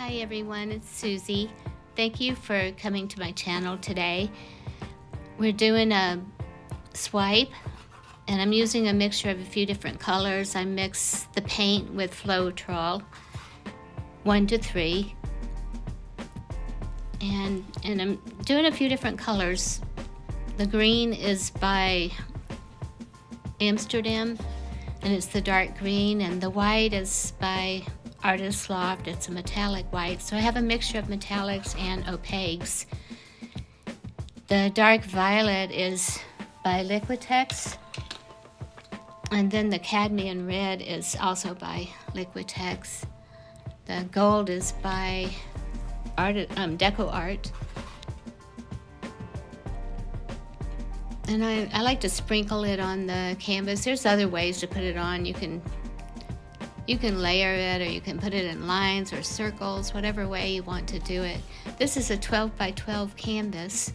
Hi everyone, it's Susie. Thank you for coming to my channel today. We're doing a swipe and I'm using a mixture of a few different colors. I mix the paint with floetrol, 1 to 3. And I'm doing a few different colors. The green is by Amsterdam and it's the dark green, and the white is by Loft. It's a metallic white, so I have a mixture of metallics and opaques. The dark violet is by Liquitex, and then the cadmium red is also by Liquitex. The gold is by Deco Art, and I like to sprinkle it on the canvas. There's other ways to put it on. You can layer it, or you can put it in lines or circles, whatever way you want to do it. This is a 12 by 12 canvas,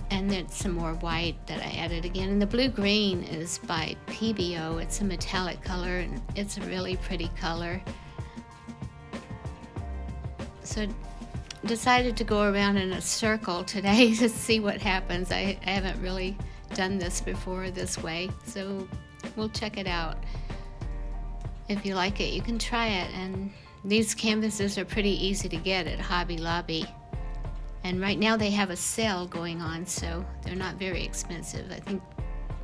and then some more white that I added again. And the blue-green is by pebeo. It's a metallic color, and it's a really pretty color. So decided to go around in a circle today to see what happens. I haven't really done this before this way, so we'll check it out. If you like it, you can try it, and these canvases are pretty easy to get at Hobby Lobby. And right now they have a sale going on, so they're not very expensive. I think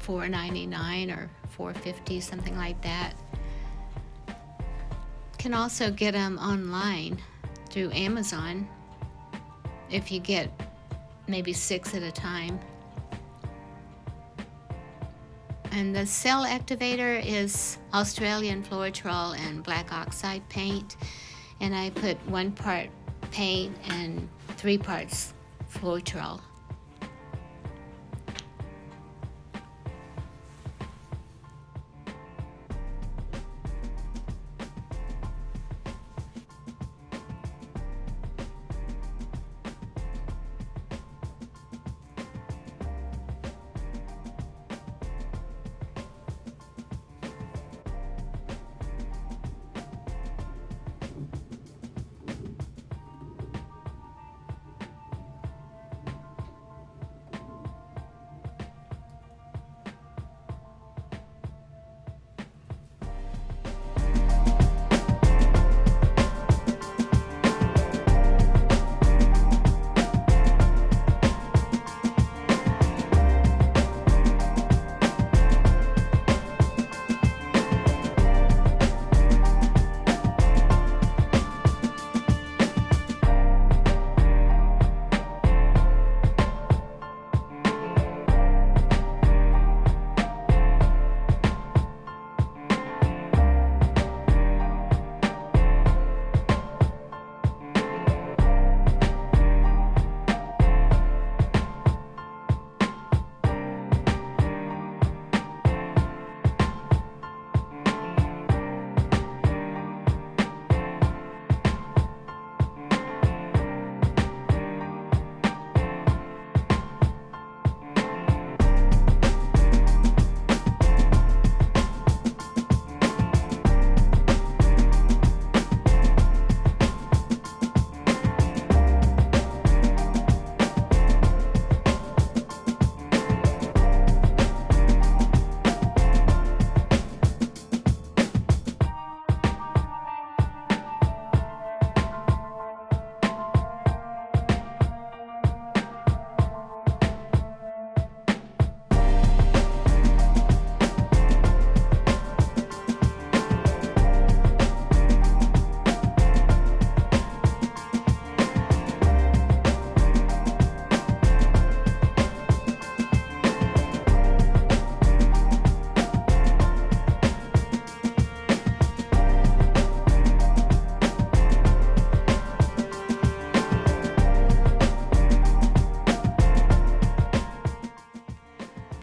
$4.99 or $4.50, something like that. Can also get them online through Amazon if you get maybe 6 at a time. And the cell activator is Australian floetrol and black oxide paint. And I put 1 part paint and 3 parts floetrol.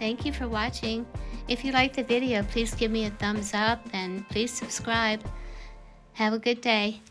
Thank you for watching. If you liked the video, please give me a thumbs up and please subscribe. Have a good day.